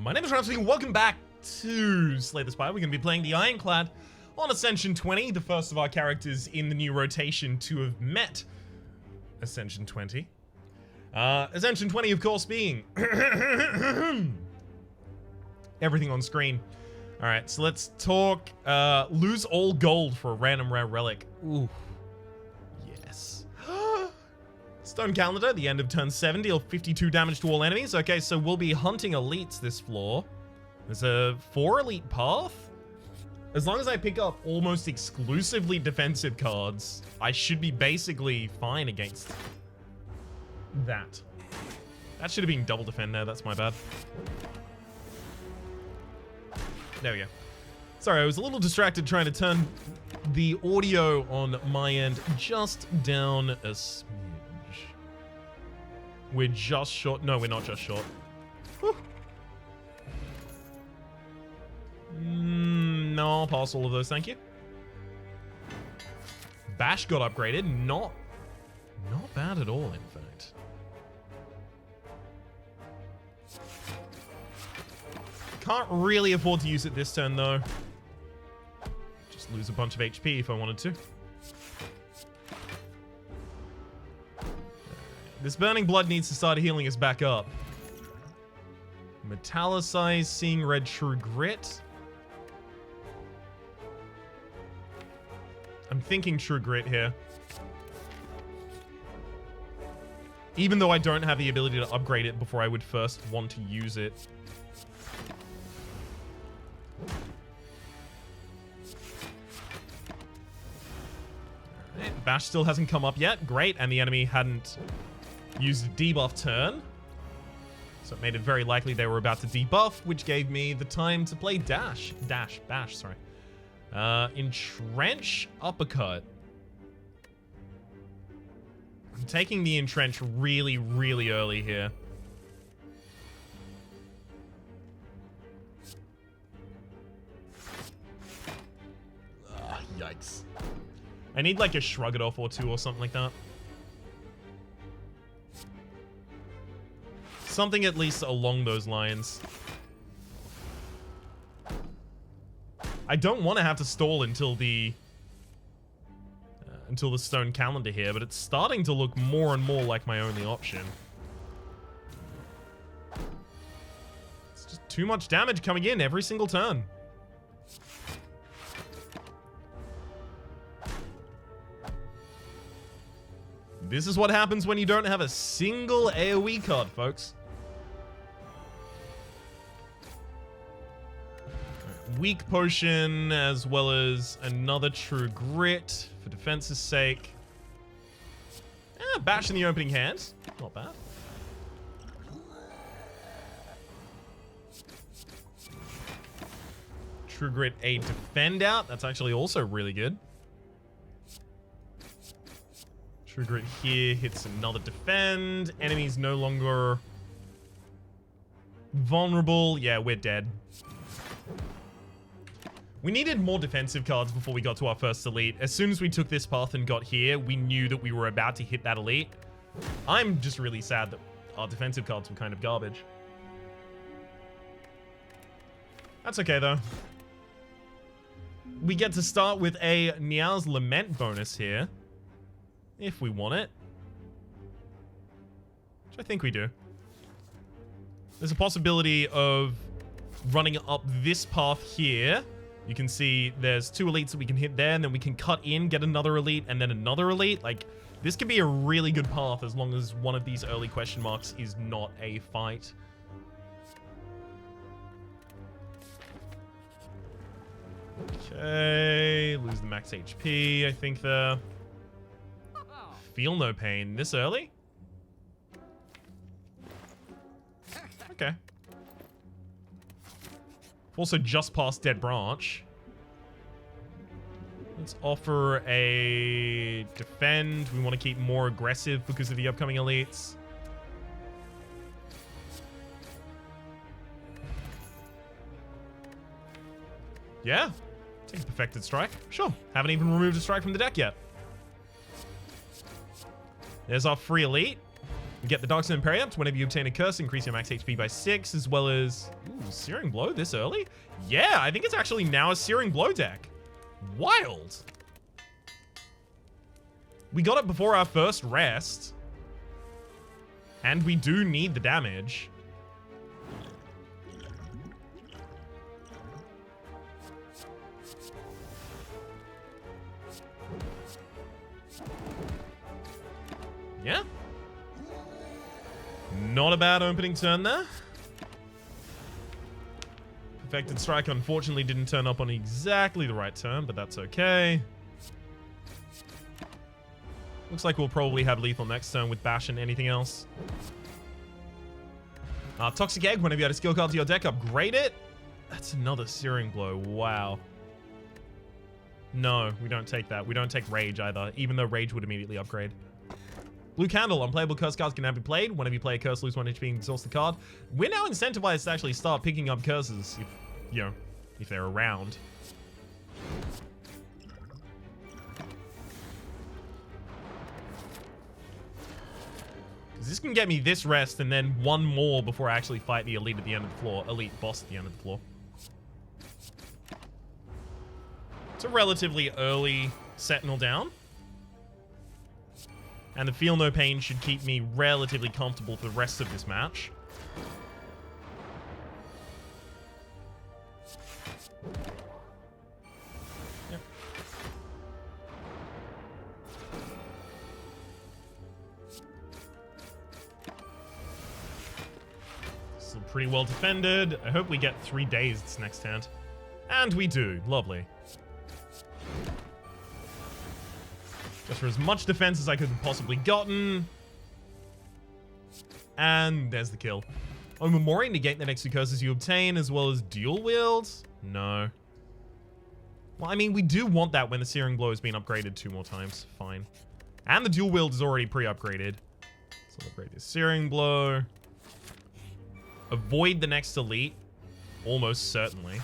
My name is Rhapsody, welcome back to Slay the Spire. We're going to be playing the Ironclad on Ascension 20, the first of our characters in the new rotation to have met Ascension 20. Ascension 20, of course, being everything on screen. Alright, so let's talk, lose all gold for a random rare relic. Ooh. Yes. Stone Calendar, the end of turn 7, deal 52 damage to all enemies. Okay, so we'll be hunting elites this floor. There's a 4 elite path. As long as I pick up almost exclusively defensive cards, I should be basically fine against that. That should have been double defend there, that's my bad. There we go. Sorry, I was a little distracted trying to turn the audio on my end just down a smidge. We're just short. No, we're not just short. No, I'll pass all of those, thank you. Bash got upgraded. Not bad at all, in fact. Can't really afford to use it this turn, though. Just lose a bunch of HP if I wanted to. This Burning Blood needs to start healing us back up. Metallicized, Seeing Red, True Grit. I'm thinking True Grit here. Even though I don't have the ability to upgrade it before I would first want to use it. Bash still hasn't come up yet. Great, and the enemy hadn't used a debuff turn. So it made it very likely they were about to debuff, which gave me the time to play Bash, sorry. Entrench, Uppercut. I'm taking the Entrench really, really early here. Yikes. I need like a Shrug It Off or two or something like that. Something at least along those lines. I don't want to have to stall until the Stone Calendar here, but it's starting to look more and more like my only option. It's just too much damage coming in every single turn. This is what happens when you don't have a single AoE card, folks. Weak Potion, as well as another True Grit for defense's sake. Bash in the opening hand. Not bad. True Grit, a defend out. That's actually also really good. True Grit here hits another defend. Enemy's no longer vulnerable. Yeah, we're dead. We needed more defensive cards before we got to our first elite. As soon as we took this path and got here, we knew that we were about to hit that elite. I'm just really sad that our defensive cards were kind of garbage. That's okay, though. We get to start with a Nia's Lament bonus here. If we want it. Which I think we do. There's a possibility of running up this path here. You can see there's 2 elites that we can hit there, and then we can cut in, get another elite, and then another elite. Like, this could be a really good path as long as one of these early question marks is not a fight. Okay, lose the max HP, I think there. Feel no pain this early? Okay. Also just past Dead Branch. Let's offer a defend. We want to keep more aggressive because of the upcoming elites. Yeah. Take a Perfected Strike. Sure. Haven't even removed a strike from the deck yet. There's our free elite. You get the Dark Sun Periapt. Whenever you obtain a curse, increase your max HP by 6, as well as... Ooh, Searing Blow this early? Yeah, I think it's actually now a Searing Blow deck. Wild. We got it before our first rest. And we do need the damage. Yeah. Not a bad opening turn there. Perfected Strike unfortunately didn't turn up on exactly the right turn, but that's okay. Looks like we'll probably have lethal next turn with Bash and anything else. Toxic Egg, whenever you add a skill card to your deck, upgrade it. That's another Searing Blow. Wow. No, we don't take that. We don't take Rage either, even though Rage would immediately upgrade. Blue Candle, unplayable curse cards can now be played. Whenever you play a curse, lose 1 HP and exhaust the card. We're now incentivized to actually start picking up curses if, you know, if they're around. This can get me this rest and then one more before I actually fight the elite at the end of the floor. Elite boss at the end of the floor. It's a relatively early Sentinel down. And the Feel No Pain should keep me relatively comfortable for the rest of this match. Yep. Still pretty well defended. I hope we get 3 days this next hand. And we do. Lovely. Just for as much defense as I could have possibly gotten. And there's the kill. Omamori, negate the next 2 curses you obtain, as well as dual wield? No. Well, I mean, we do want that when the Searing Blow has been upgraded 2 more times. Fine. And the dual wield is already pre-upgraded. So upgrade this Searing Blow. Avoid the next elite. Almost certainly.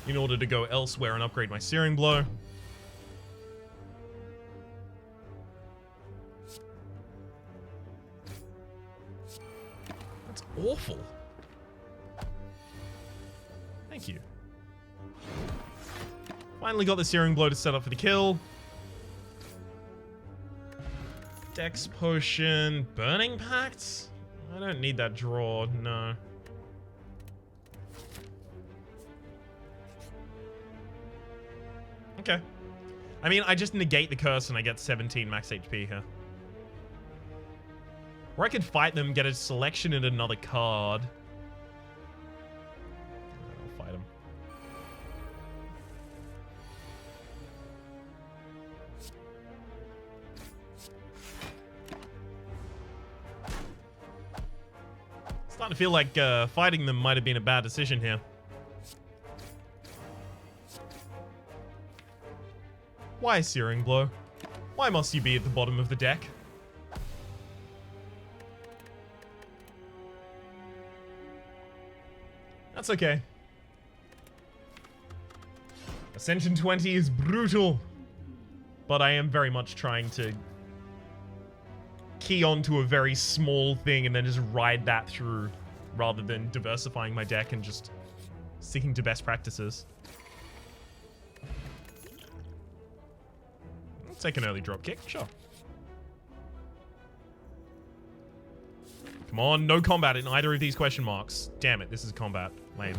In order to go elsewhere and upgrade my Searing Blow. That's awful. Thank you. Finally got the Searing Blow to set up for the kill. Dex Potion. Burning Pact? I don't need that draw, no. Okay. I mean, I just negate the curse and I get 17 max HP here. Or I could fight them, get a selection and another card. I'll fight them. Starting to feel like fighting them might have been a bad decision here. Why Searing Blow? Why must you be at the bottom of the deck? That's okay. Ascension 20 is brutal. But I am very much trying to key onto a very small thing and then just ride that through rather than diversifying my deck and just sticking to best practices. Take an early drop kick, sure. Come on, no combat in either of these question marks. Damn it, this is combat. Lame.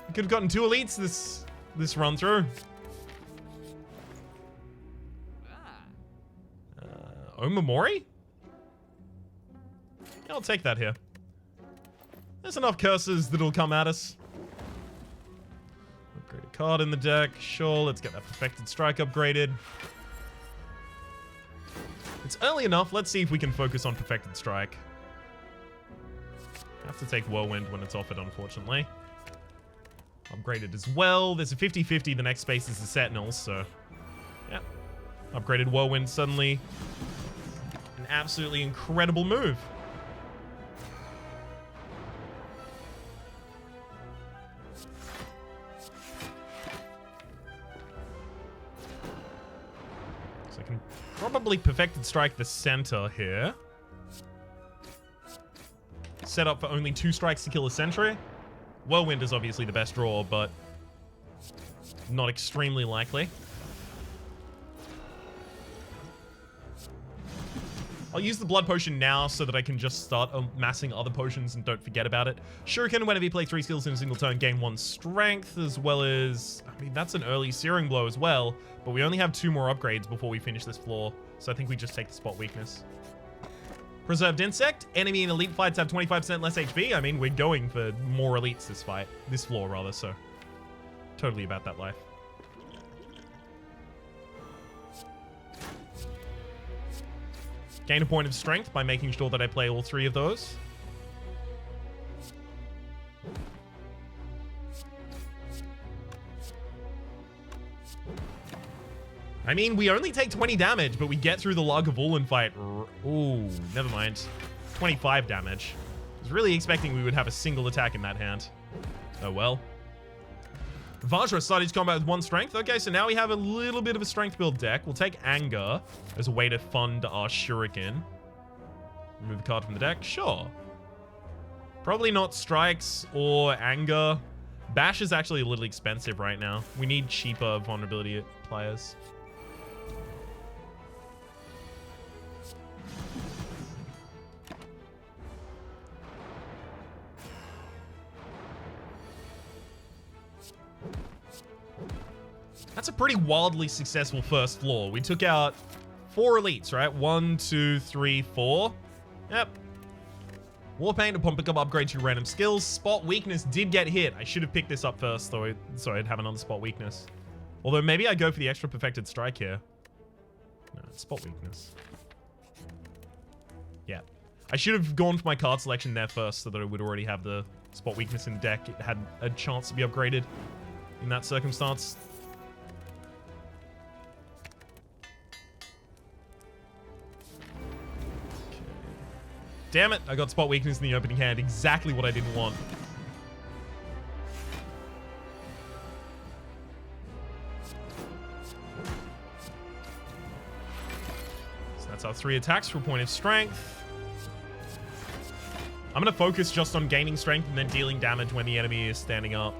We could have gotten 2 elites this run through. Omamori? Yeah, I'll take that here. There's enough curses that'll come at us. Upgrade a card in the deck. Sure, let's get that Perfected Strike upgraded. It's early enough. Let's see if we can focus on Perfected Strike. I have to take Whirlwind when it's offered, unfortunately. Upgraded as well. There's a 50-50. The next space is the Sentinels, so... yeah. Upgraded Whirlwind suddenly. An absolutely incredible move. probably Perfected Strike the center here. Set up for only 2 strikes to kill a sentry. Whirlwind is obviously the best draw, but not extremely likely. I'll use the blood potion now so that I can just start amassing other potions and don't forget about it. Shuriken, whenever you play 3 skills in a single turn, gain 1 strength, as well as... I mean, that's an early Searing Blow as well, but we only have 2 more upgrades before we finish this floor, so I think we just take the spot weakness. Preserved Insect. Enemy in elite fights have 25% less HP. I mean, we're going for more elites this fight. This floor, rather, so... Totally about that life. Gain a point of strength by making sure that I play all 3 of those. I mean, we only take 20 damage, but we get through the Lagavulin fight. Ooh, never mind. 25 damage. I was really expecting we would have a single attack in that hand. Oh well. Vajra started combat with 1 strength. Okay, so now we have a little bit of a strength build deck. We'll take Anger as a way to fund our Shuriken. Remove a card from the deck. Sure. Probably not Strikes or Anger. Bash is actually a little expensive right now. We need cheaper vulnerability players. That's a pretty wildly successful first floor. We took out 4 elites, right? 1, 2, 3, 4. Yep. Warpaint upon pickup upgrade to random skills. Spot weakness did get hit. I should have picked this up first, though, so I'd have another spot weakness. Although maybe I go for the extra perfected strike here. No, it's spot weakness. Yeah. I should have gone for my card selection there first so that I would already have the spot weakness in the deck. It had a chance to be upgraded in that circumstance. Damn it, I got spot weakness in the opening hand. Exactly what I didn't want. So that's our 3 attacks for a point of strength. I'm going to focus just on gaining strength and then dealing damage when the enemy is standing up.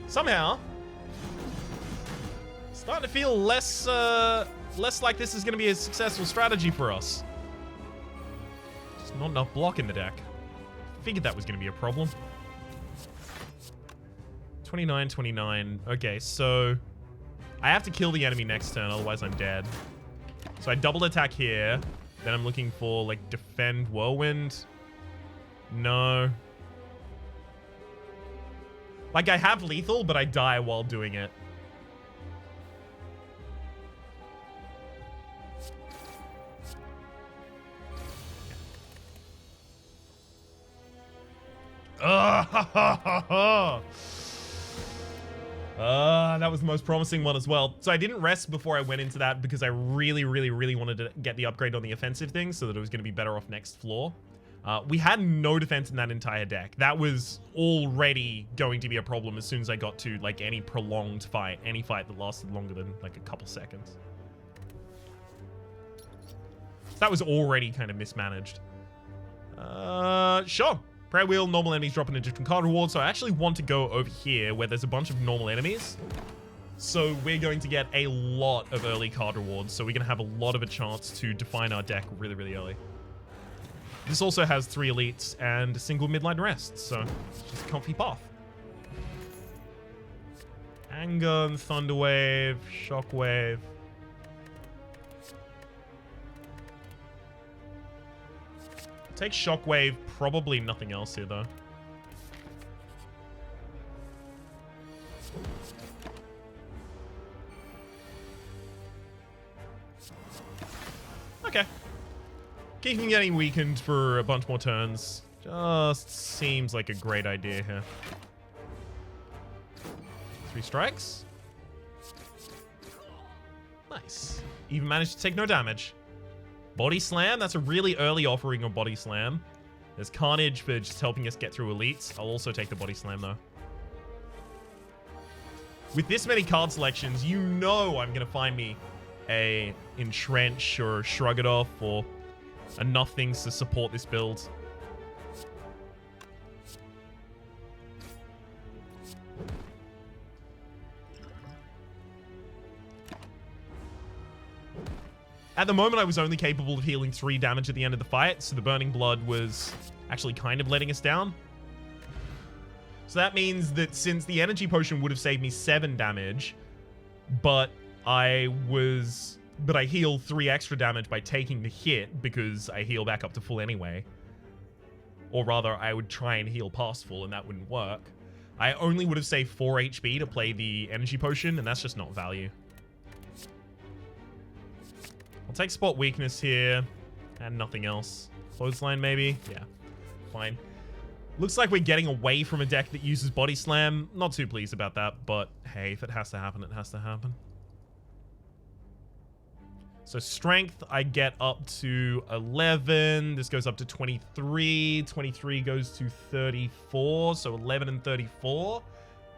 Somehow, starting to feel less like this is going to be a successful strategy for us. Just not enough block in the deck. Figured that was going to be a problem. 29, 29. Okay, so I have to kill the enemy next turn, otherwise I'm dead. So I double attack here. Then I'm looking for, like, defend Whirlwind. No. Like, I have lethal, but I die while doing it. That was the most promising one as well. So I didn't rest before I went into that because I really, really, really wanted to get the upgrade on the offensive thing so that it was going to be better off next floor. We had no defense in that entire deck. That was already going to be a problem as soon as I got to, like, any prolonged fight. Any fight that lasted longer than, like, a couple seconds. So that was already kind of mismanaged. Sure. Prayer Wheel, normal enemies drop an additional card reward. So I actually want to go over here where there's a bunch of normal enemies. So we're going to get a lot of early card rewards. So we're going to have a lot of a chance to define our deck really, really early. This also has 3 elites and a single midline rest, so it's just a comfy path. Anger and Thunderwave, Shockwave. Take Shockwave, probably nothing else here though. Okay. Keeping getting weakened for a bunch more turns just seems like a great idea here. 3 strikes. Nice. Even managed to take no damage. Body Slam, that's a really early offering of Body Slam. There's Carnage for just helping us get through elites. I'll also take the Body Slam, though. With this many card selections, you know I'm going to find me a Entrench or Shrug It Off or enough things to support this build. At the moment, I was only capable of healing 3 damage at the end of the fight, so the Burning Blood was actually kind of letting us down. So that means that since the Energy Potion would have saved me 7 damage, but I healed 3 extra damage by taking the hit because I heal back up to full anyway. Or rather, I would try and heal past full and that wouldn't work. I only would have saved 4 HP to play the Energy Potion, and that's just not value. I'll take Spot Weakness here, and nothing else. Clothesline, maybe? Yeah, fine. Looks like we're getting away from a deck that uses Body Slam. Not too pleased about that, but hey, if it has to happen, it has to happen. So Strength, I get up to 11. This goes up to 23. 23 goes to 34. So 11 and 34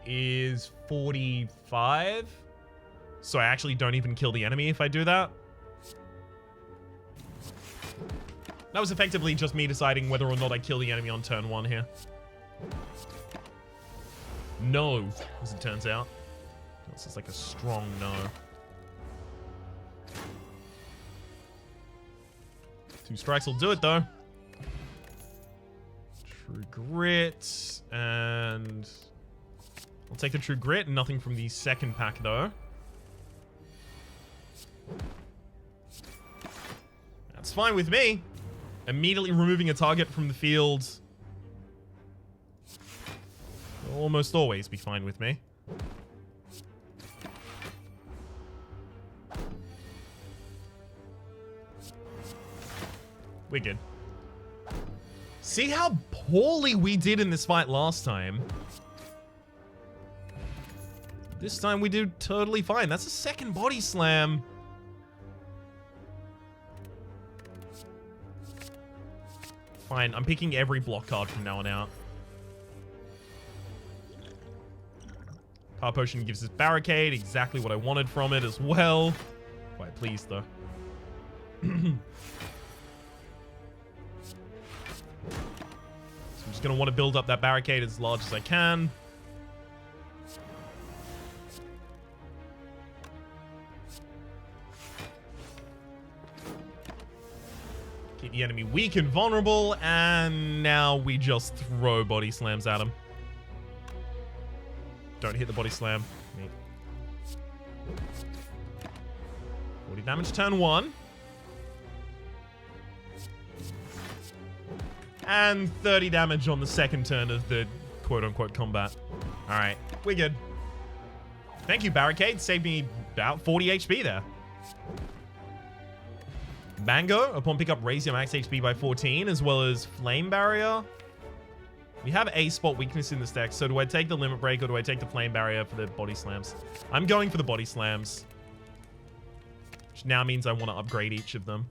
is 45. So I actually don't even kill the enemy if I do that. That was effectively just me deciding whether or not I kill the enemy on turn 1 here. No, as it turns out. This is like a strong no. 2 strikes will do it, though. True Grit, and I'll take the True Grit. Nothing from the second pack, though. That's fine with me. Immediately removing a target from the field will almost always be fine with me. We're good. See how poorly we did in this fight last time? This time we do totally fine. That's a second Body Slam. Fine, I'm picking every block card from now on out. Card Potion gives us Barricade, exactly what I wanted from it as well. Quite pleased, though. So I'm just going to want to build up that Barricade as large as I can. Keep the enemy weak and vulnerable, and now we just throw Body Slams at him. Don't hit the Body Slam. Neat. 40 damage turn 1. And 30 damage on the second turn of the quote-unquote combat. Alright, we're good. Thank you, Barricade. Saved me about 40 HP there. Mango, upon pickup, raise your max HP by 14, as well as Flame Barrier. We have a Spot Weakness in this deck, so do I take the Limit Break or do I take the Flame Barrier for the Body Slams? I'm going for the Body Slams, which now means I want to upgrade each of them.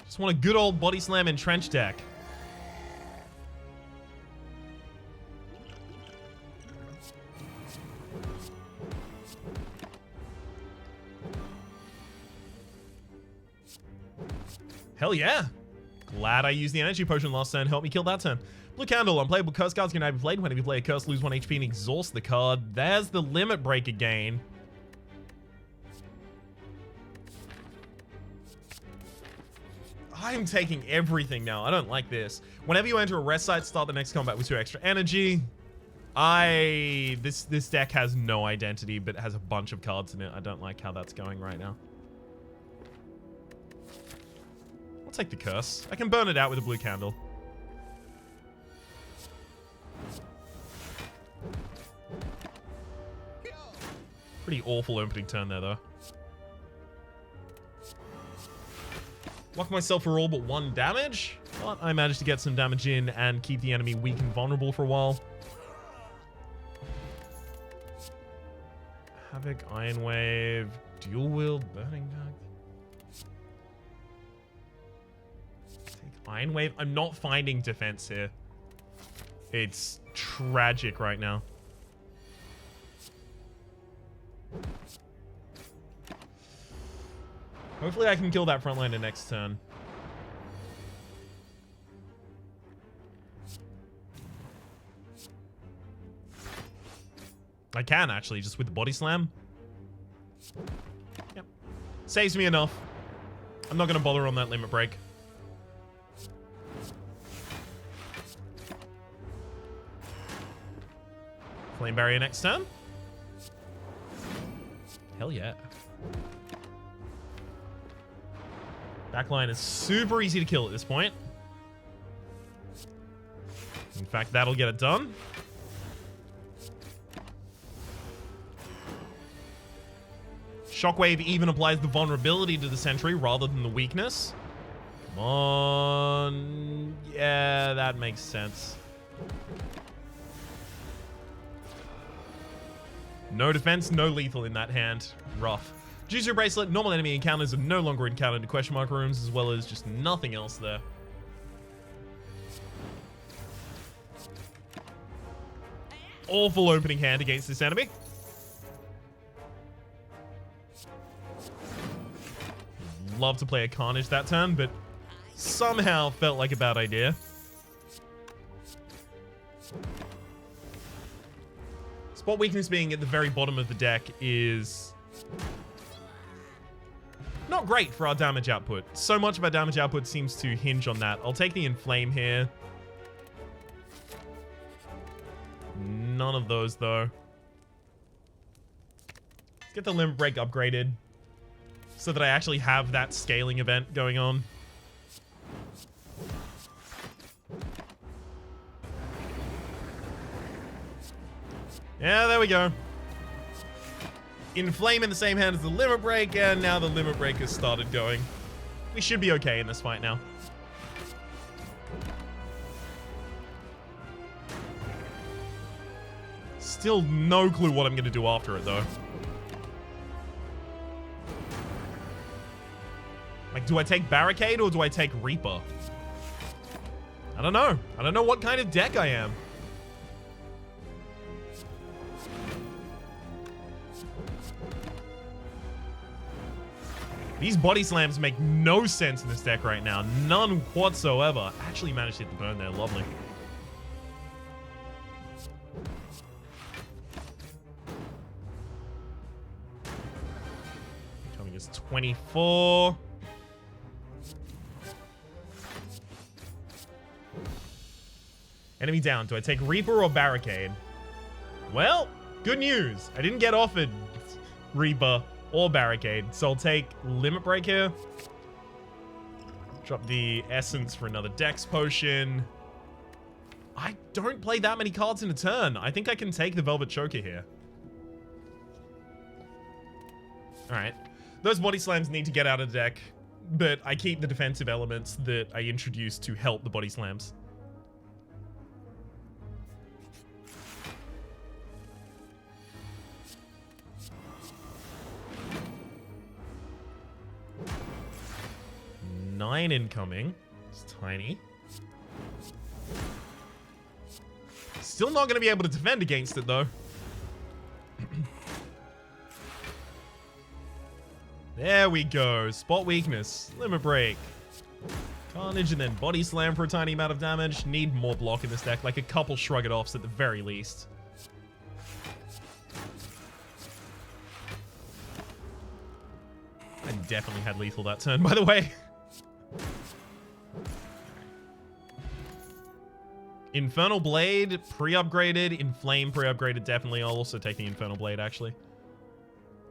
Just want a good old Body Slam Entrench deck. Hell yeah. Glad I used the Energy Potion last turn. Help me kill that turn. Blue Candle. Unplayable curse cards can now be played. Whenever you play a curse, lose 1 HP and exhaust the card. There's the Limit Break again. I'm taking everything now. I don't like this. Whenever you enter a rest site, start the next combat with 2 extra energy. This deck has no identity, but has a bunch of cards in it. I don't like how that's going right now. I'll take the curse. I can burn it out with a Blue Candle. Pretty awful opening turn there, though. Lock myself for all but 1 damage, but I managed to get some damage in and keep the enemy weak and vulnerable for a while. Havoc, Iron Wave, Dual Wield, Burning Dark. Take Iron Wave. I'm not finding defense here. It's tragic right now. Hopefully I can kill that frontliner next turn. I can actually, just with the body slam. Yep. Saves me enough. I'm not going to bother on that limit break. Flame barrier next turn. Hell yeah. Backline is super easy to kill at this point. In fact, that'll get it done. Shockwave even applies the vulnerability to the sentry rather than the weakness. Come on. Yeah, that makes sense. No defense, no lethal in that hand. Rough. Juicer Bracelet, normal enemy encounters are no longer encountered in question mark rooms, as well as just nothing else there. Awful opening hand against this enemy. Love to play a Carnage that turn, but somehow felt like a bad idea. Spot weakness being at the very bottom of the deck is not great for our damage output. So much of our damage output seems to hinge on that. I'll take the Inflame here. None of those, though. Let's get the Limit Break upgraded so that I actually have that scaling event going on. Yeah, there we go. Inflame in the same hand as the Limit Break, and now the Limit Break has started going. We should be okay in this fight now. Still no clue what I'm going to do after it, though. Like, do I take Barricade or do I take Reaper? I don't know. I don't know what kind of deck I am. These body slams make no sense in this deck right now. None whatsoever. Actually managed to hit the burn there. Lovely. Coming is 24. Enemy down. Do I take Reaper or Barricade? Well, good news. I didn't get offered Reaper or Barricade, so I'll take Limit Break here. Drop the Essence for another Dex Potion. I don't play that many cards in a turn. I think I can take the Velvet Choker here. Alright. Those body slams need to get out of the deck, but I keep the defensive elements that I introduced to help the body slams. Nine incoming. It's tiny. Still not going to be able to defend against it, though. There we go. Spot weakness. Limit Break. Carnage and then Body Slam for a tiny amount of damage. Need more block in this deck. Like a couple Shrug It Offs at the very least. I definitely had lethal that turn, by the way. Infernal Blade, pre-upgraded. Inflame, pre-upgraded, definitely. I'll also take the Infernal Blade, actually.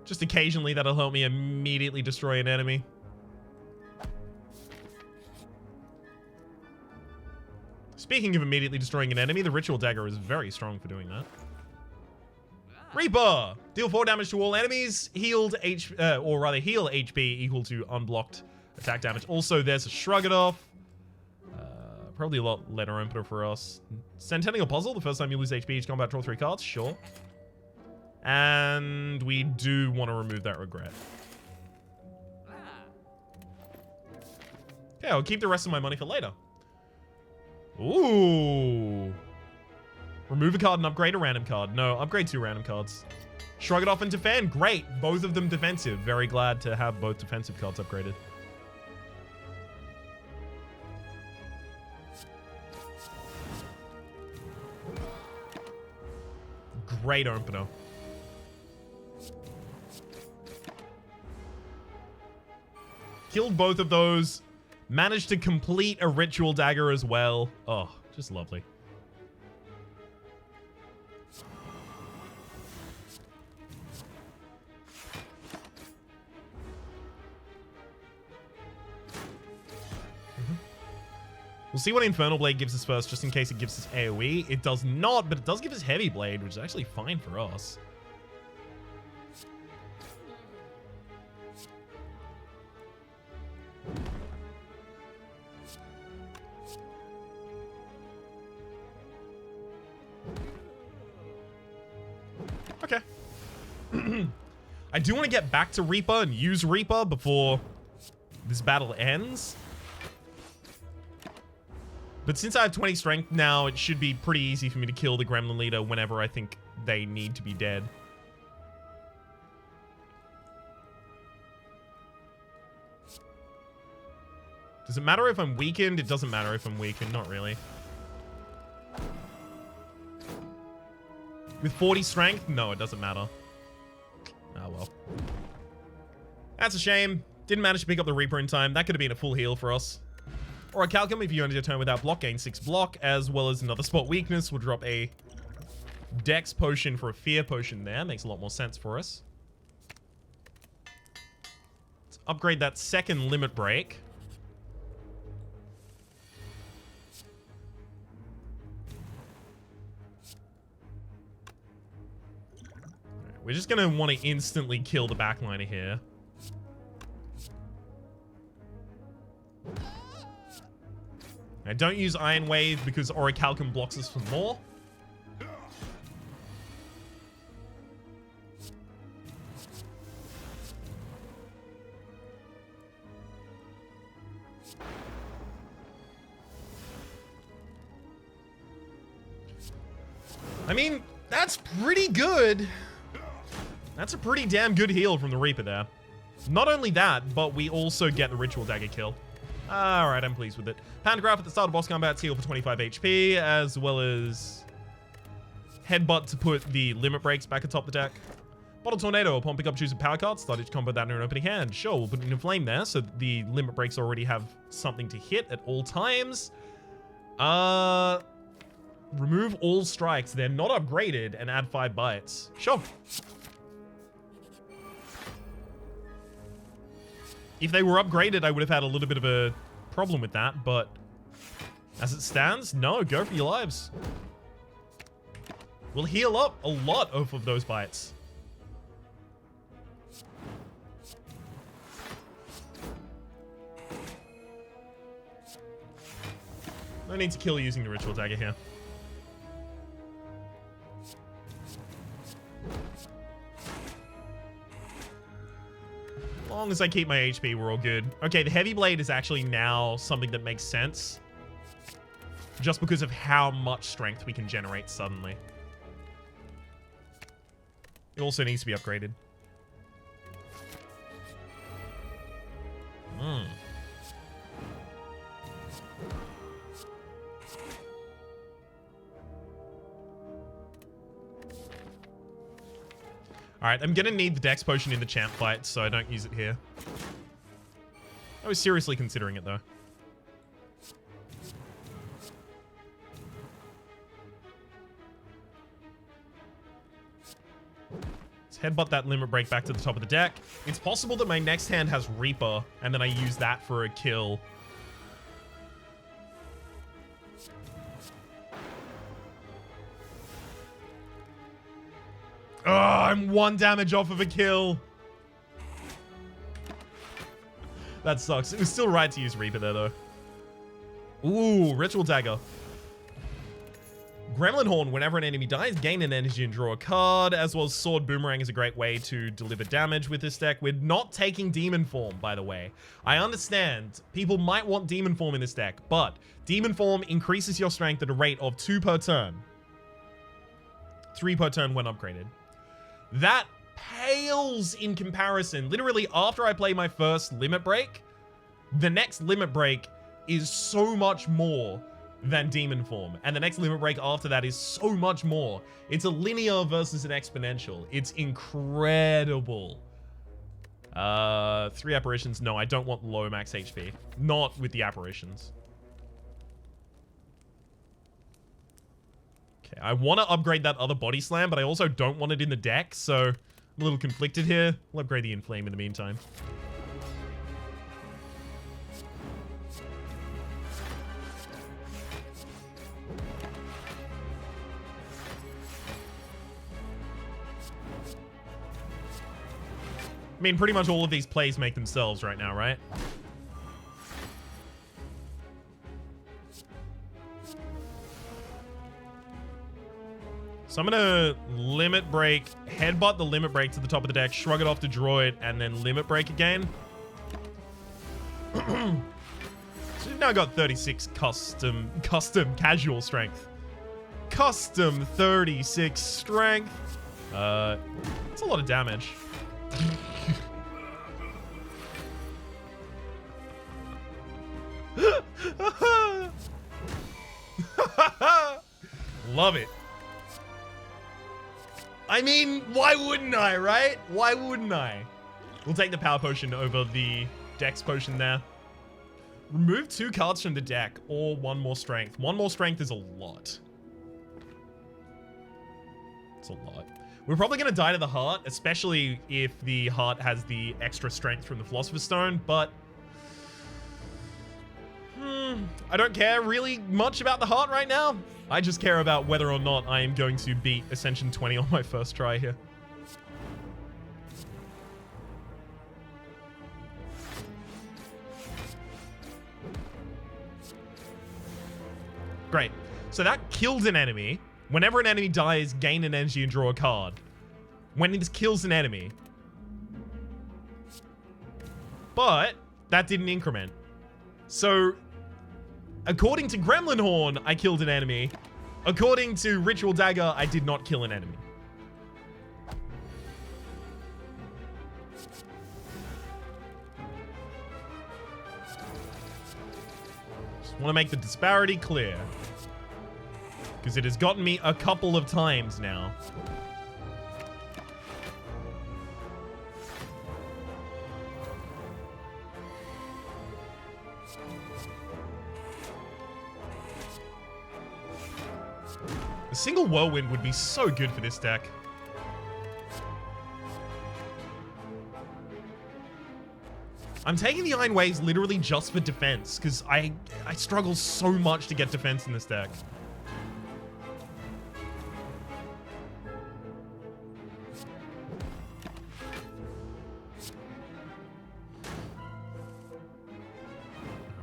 Just occasionally, that'll help me immediately destroy an enemy. Speaking of immediately destroying an enemy, the Ritual Dagger is very strong for doing that. Reaper! Deal 4 damage to all enemies. Heal HP equal to unblocked attack damage. Also, there's a Shrug It Off. Probably a lot letter opener for us. Centennial Puzzle. The first time you lose HP each combat, draw 3 cards. Sure. And we do want to remove that regret. Okay, I'll keep the rest of my money for later. Ooh. Remove a card and upgrade a random card. No, upgrade 2 random cards. Shrug it off and defend. Great. Both of them defensive. Very glad to have both defensive cards upgraded. Great opener. Killed both of those. Managed to complete a ritual dagger as well. Oh, just lovely. We'll see what Infernal Blade gives us first, just in case it gives us AoE. It does not, but it does give us Heavy Blade, which is actually fine for us. Okay. I do want to get back to Reaper and use Reaper before this battle ends. But since I have 20 strength now, it should be pretty easy for me to kill the Gremlin Leader whenever I think they need to be dead. Does it matter if I'm weakened? It doesn't matter if I'm weakened, not really. With 40 strength? No, it doesn't matter. Oh well. That's a shame. Didn't manage to pick up the Reaper in time. That could have been a full heal for us. Or a Calcum, if you end your turn without block, gain 6 block, as well as another spot weakness. We'll drop a Dex potion for a Fear potion there. Makes a lot more sense for us. Let's upgrade that second Limit Break. We're just going to want to instantly kill the backliner here. Now, don't use Iron Wave because Orichalcum blocks us for more. I mean, that's pretty good. That's a pretty damn good heal from the Reaper there. Not only that, but we also get the Ritual Dagger kill. Alright, I'm pleased with it. Pantograph at the start of boss combat, heal for 25 HP, as well as Headbutt to put the Limit Breaks back atop the deck. Bottle Tornado, upon pick up, choose a power card, start each combo that in an opening hand. Sure, we'll put it in a flame there, so the Limit Breaks already have something to hit at all times. Remove all strikes. They're not upgraded, and add 5 bites. Sure. If they were upgraded, I would have had a little bit of a problem with that, but as it stands, no, go for your lives. We'll heal up a lot off of those bites. No need to kill using the Ritual Dagger here. As long as I keep my HP, we're all good. Okay, the Heavy Blade is actually now something that makes sense. Just because of how much strength we can generate suddenly. It also needs to be upgraded. Alright, I'm gonna need the Dex potion in the champ fight, so I don't use it here. I was seriously considering it, though. Let's headbutt that Limit Break back to the top of the deck. It's possible that my next hand has Reaper, and then I use that for a kill. Oh, I'm 1 damage off of a kill. That sucks. It was still right to use Reaper there, though. Ooh, Ritual Dagger. Gremlin Horn, whenever an enemy dies, gain an energy and draw a card, as well as Sword Boomerang is a great way to deliver damage with this deck. We're not taking Demon Form, by the way. I understand people might want Demon Form in this deck, but Demon Form increases your strength at a rate of 2 per turn. 3 per turn when upgraded. That pales in comparison. Literally, after I play my first Limit Break, the next Limit Break is so much more than Demon Form. And the next Limit Break after that is so much more. It's a linear versus an exponential. It's incredible. 3 apparitions. No, I don't want low max HP. Not with the apparitions. Okay, I want to upgrade that other Body Slam, but I also don't want it in the deck, so I'm a little conflicted here. We'll upgrade the Inflame in the meantime. I mean, pretty much all of these plays make themselves right now, right? So I'm gonna Limit Break, headbutt the Limit Break to the top of the deck, shrug it off to draw it, and then Limit Break again. So we've now got 36 custom casual strength. Custom 36 strength. That's a lot of damage. Love it. I mean, why wouldn't I, right? Why wouldn't I? We'll take the Power Potion over the Dex Potion there. Remove 2 cards from the deck or 1 more strength. 1 more strength is a lot. It's a lot. We're probably going to die to the heart, especially if the heart has the extra strength from the Philosopher's Stone, but I don't care really much about the heart right now. I just care about whether or not I am going to beat Ascension 20 on my first try here. Great. So that kills an enemy. Whenever an enemy dies, gain an energy and draw a card. When it kills an enemy. But that didn't increment. So, according to Gremlin Horn, I killed an enemy. According to Ritual Dagger, I did not kill an enemy. Just want to make the disparity clear. Because it has gotten me a couple of times now. A single Whirlwind would be so good for this deck. I'm taking the Iron Waves literally just for defense, because I struggle so much to get defense in this deck.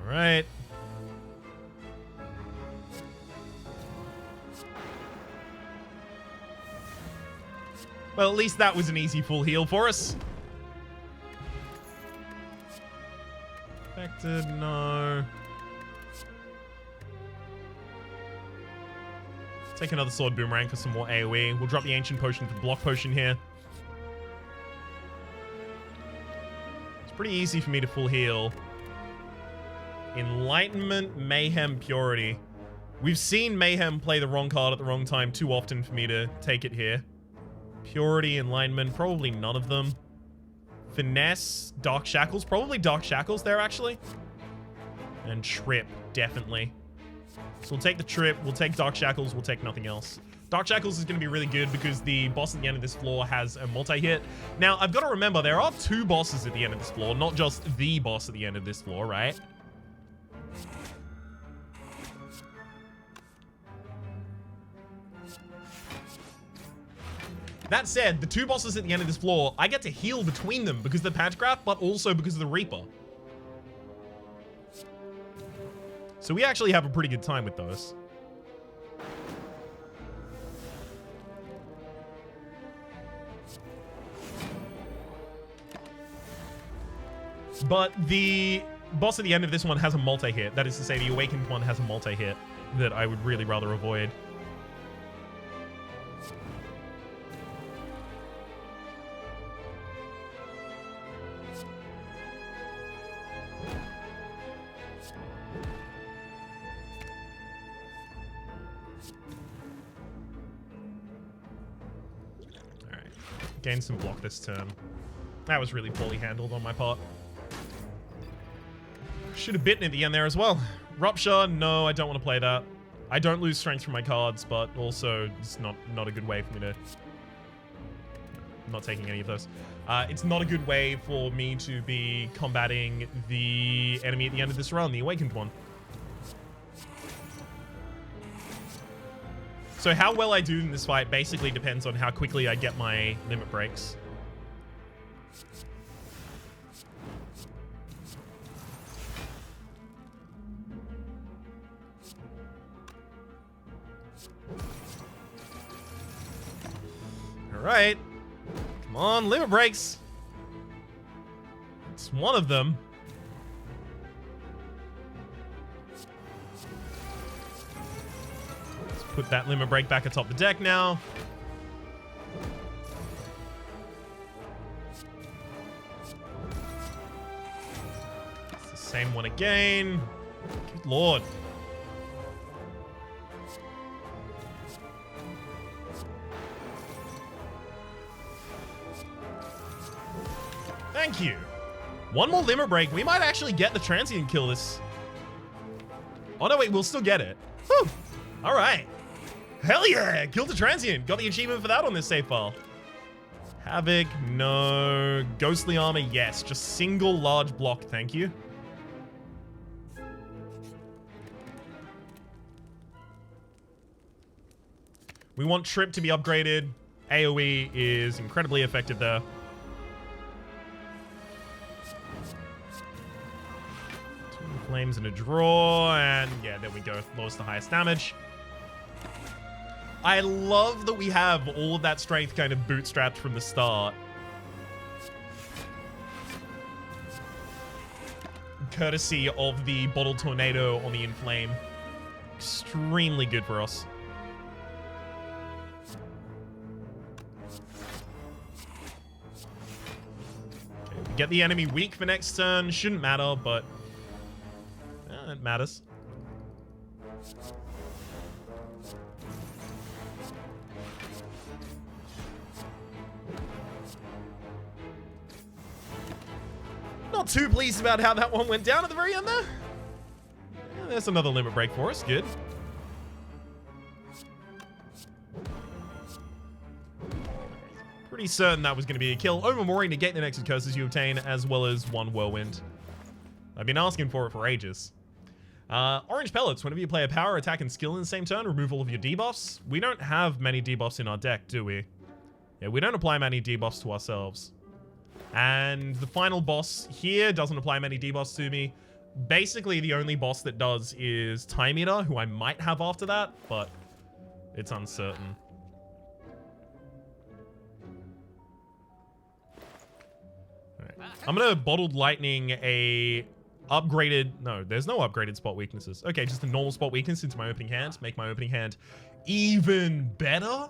Alright. Well, at least that was an easy full heal for us. Affected, no. Take another Sword Boomerang for some more AoE. We'll drop the Ancient Potion for the Block Potion here. It's pretty easy for me to full heal. Enlightenment, Mayhem, Purity. We've seen Mayhem play the wrong card at the wrong time too often for me to take it here. Purity, Enlightenment, probably none of them. Finesse, Dark Shackles, probably Dark Shackles there actually. And Trip, definitely. So we'll take the Trip, we'll take Dark Shackles, we'll take nothing else. Dark Shackles is going to be really good because the boss at the end of this floor has a multi-hit. Now, I've got to remember, there are 2 bosses at the end of this floor, not just the boss at the end of this floor, right? That said, the 2 bosses at the end of this floor, I get to heal between them because of the Pantograph, but also because of the Reaper. So we actually have a pretty good time with those. But the boss at the end of this one has a multi-hit. That is to say, the Awakened one has a multi-hit that I would really rather avoid. Gain some block this turn. That was really poorly handled on my part. Should have bitten at the end there as well. Rupture, no, I don't want to play that. I don't lose strength from my cards, but also it's not a good way for me to... I'm not taking any of those. It's not a good way for me to be combating the enemy at the end of this run, the Awakened one. So how well I do in this fight basically depends on how quickly I get my limit breaks. Alright. Come on, limit breaks. It's one of them. Put that limit break back atop the deck now. It's the same one again. Good lord. Thank you. One more limit break. We might actually get the transient kill this. Oh no, wait, we'll still get it. Whew. All right. Hell yeah! Killed the transient. Got the achievement for that on this save file. Havoc, no. Ghostly armor, yes. Just single large block, thank you. We want Trip to be upgraded. AoE is incredibly effective there. Two flames and a draw, and yeah, there we go. Lowest the highest damage. I love that we have all of that strength kind of bootstrapped from the start. Courtesy of the Bottle Tornado on the Inflame. Extremely good for us. Okay, we get the enemy weak for next turn. Shouldn't matter, but it matters. Not too pleased about how that one went down at the very end there. Yeah, there's another limit break for us. Good. Pretty certain that was going to be a kill. Overmooring, negate the next curses you obtain, as well as one Whirlwind. I've been asking for it for ages. Orange Pellets. Whenever you play a power, attack, and skill in the same turn, remove all of your debuffs. We don't have many debuffs in our deck, do we? Yeah, we don't apply many debuffs to ourselves. And the final boss here doesn't apply many debuffs to me. Basically, the only boss that does is Time Eater, who I might have after that, but it's uncertain. Right. I'm gonna Bottled Lightning a upgraded... No, there's no upgraded spot weaknesses. Okay, just a normal spot weakness into my opening hand. Make my opening hand even better.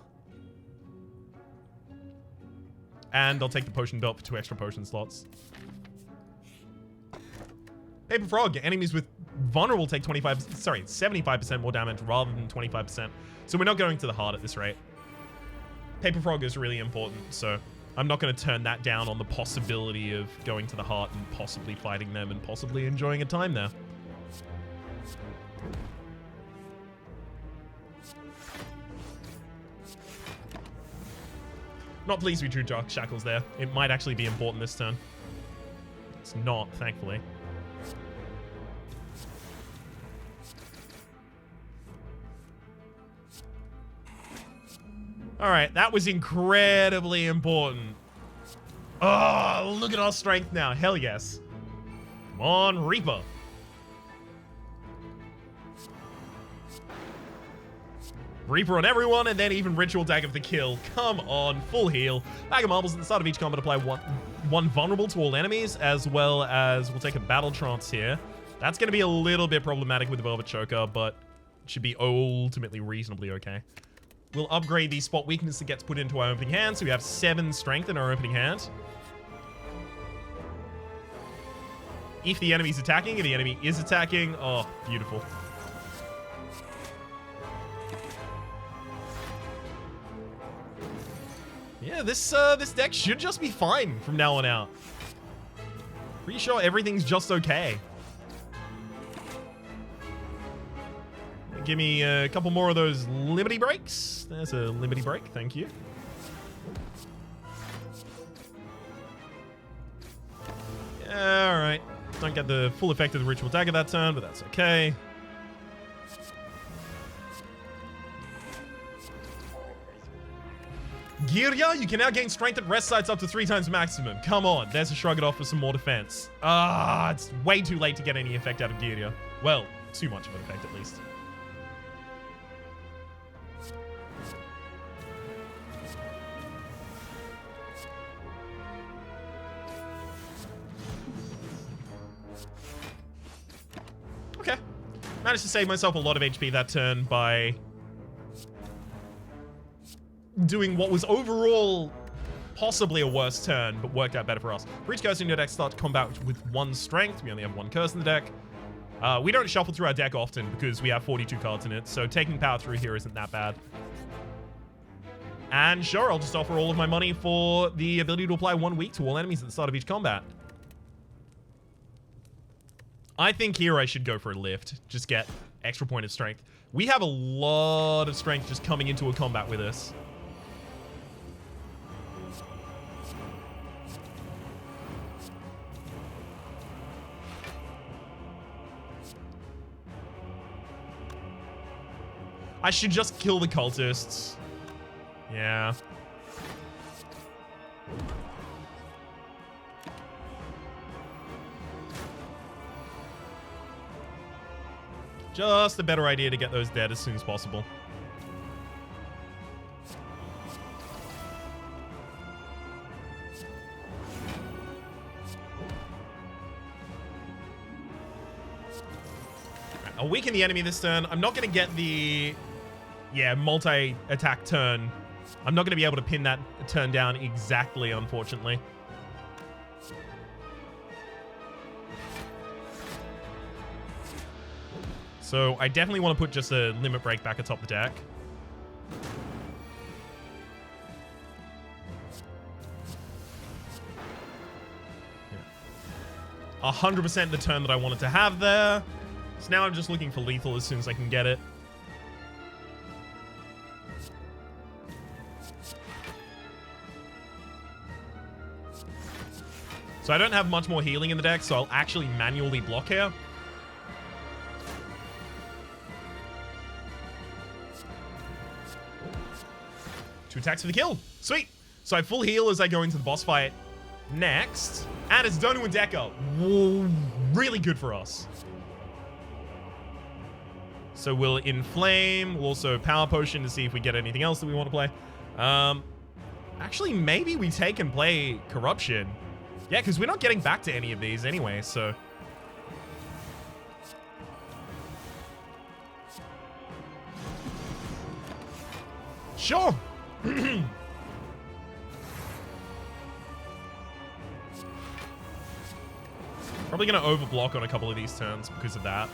And I'll take the potion belt for 2 extra potion slots. Paper Frog. Enemies with vulnerable take 75% more damage rather than 25%. So we're not going to the heart at this rate. Paper Frog is really important, so I'm not going to turn that down on the possibility of going to the heart and possibly fighting them and possibly enjoying a time there. Not pleased we drew Dark Shackles there. It might actually be important this turn. It's not, thankfully. Alright, that was incredibly important. Oh, look at our strength now. Hell yes. Come on, Reaper. Reaper on everyone, and then even Ritual Dagger for the kill. Come on, full heal. Bag of marbles at the start of each combat apply one vulnerable to all enemies, as well as we'll take a battle trance here. That's going to be a little bit problematic with the Velvet Choker, but it should be ultimately reasonably okay. We'll upgrade the spot weakness that gets put into our opening hand, so we have 7 strength in our opening hand. If the enemy's attacking, if the enemy is attacking, oh, beautiful. Yeah, this deck should just be fine from now on out. Pretty sure everything's just okay. Give me a couple more of those Liberty Breaks. There's a Liberty Break, thank you. Yeah, alright. Don't get the full effect of the Ritual Dagger that turn, but that's okay. Girya, you can now gain strength at rest sites up to 3 times maximum. Come on, there's a shrug it off for some more defense. Ah, it's way too late to get any effect out of Girya. Well, too much of an effect at least. Okay. Managed to save myself a lot of HP that turn by doing what was overall possibly a worse turn, but worked out better for us. For each curse in your deck, start combat with 1 strength. We only have 1 curse in the deck. We don't shuffle through our deck often because we have 42 cards in it, so taking power through here isn't that bad. And sure, I'll just offer all of my money for the ability to apply 1 weak to all enemies at the start of each combat. I think here I should go for a lift. Just get extra point of strength. We have a lot of strength just coming into a combat with us. I should just kill the cultists. Yeah. Just a better idea to get those dead as soon as possible. Right, I'll weaken the enemy this turn. I'm not going to get the... Yeah, multi-attack turn. I'm not going to be able to pin that turn down exactly, unfortunately. So I definitely want to put just a limit break back atop the deck. Yeah. 100% the turn that I wanted to have there. So now I'm just looking for lethal as soon as I can get it. So I don't have much more healing in the deck, so I'll actually manually block here. Two attacks for the kill. Sweet. So I full heal as I go into the boss fight next. And it's Donu and Decker. Whoa, really good for us. So we'll Inflame. We'll also Power Potion to see if we get anything else that we want to play. Actually, maybe we take and play Corruption. Yeah, because we're not getting back to any of these anyway, so... Sure! Probably going to overblock on a couple of these turns because of that.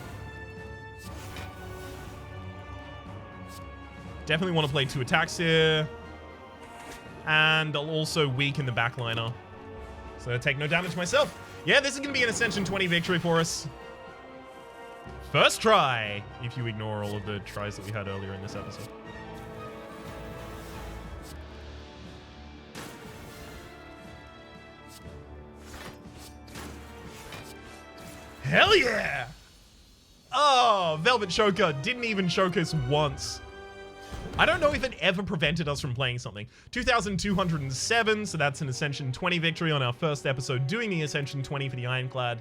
Definitely want to play 2 attacks here. And I'll also weaken the backliner. So I take no damage myself. Yeah, this is going to be an Ascension 20 victory for us. First try, if you ignore all of the tries that we had earlier in this episode. Hell yeah! Oh, Velvet Choker didn't even choke us once. I don't know if it ever prevented us from playing something. 2,207, so that's an Ascension 20 victory on our first episode doing the Ascension 20 for the Ironclad.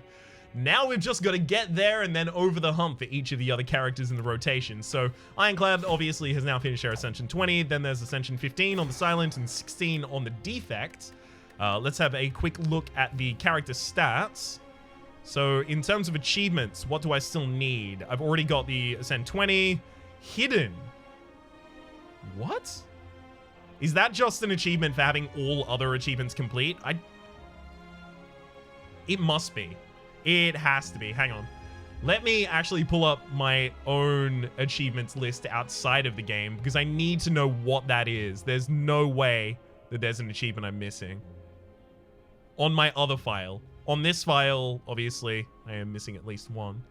Now we've just got to get there and then over the hump for each of the other characters in the rotation. So Ironclad obviously has now finished our Ascension 20, then there's Ascension 15 on the Silent and 16 on the Defect. Let's have a quick look at the character stats. So in terms of achievements, what do I still need? I've already got the Ascend 20. Hidden. What? Is that just an achievement for having all other achievements complete? It must be. It has to be. Hang on. Let me actually pull up my own achievements list outside of the game because I need to know what that is. There's no way that there's an achievement I'm missing. On my other file. On this file, obviously, I am missing at least one.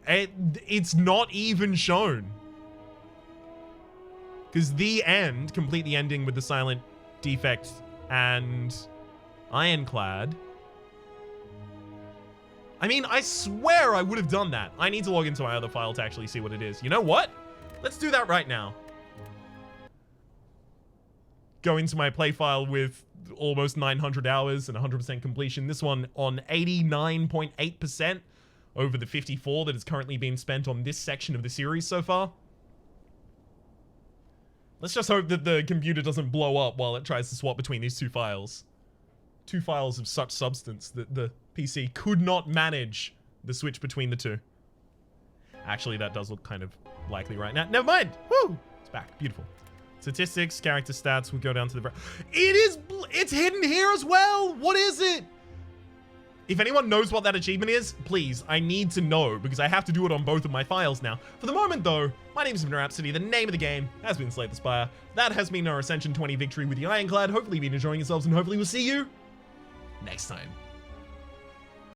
It's not even shown. Because the end, complete the ending with the silent defect and Ironclad. I mean, I swear I would have done that. I need to log into my other file to actually see what it is. You know what? Let's do that right now. Go into my play file with almost 900 hours and 100% completion. This one on 89.8% over the 54 that has currently been spent on this section of the series so far. Let's just hope that the computer doesn't blow up while it tries to swap between these two files. Two files of such substance that the PC could not manage the switch between the two. Actually, that does look kind of likely right now. Never mind. Woo! It's back. Beautiful. Statistics, character stats. We'll go down to the... It's hidden here as well. What is it? If anyone knows what that achievement is, please, I need to know because I have to do it on both of my files now. For the moment, though, my name is Rhapsody. The name of the game has been Slay the Spire. That has been our Ascension 20 victory with the Ironclad. Hopefully you've been enjoying yourselves and hopefully we'll see you next time.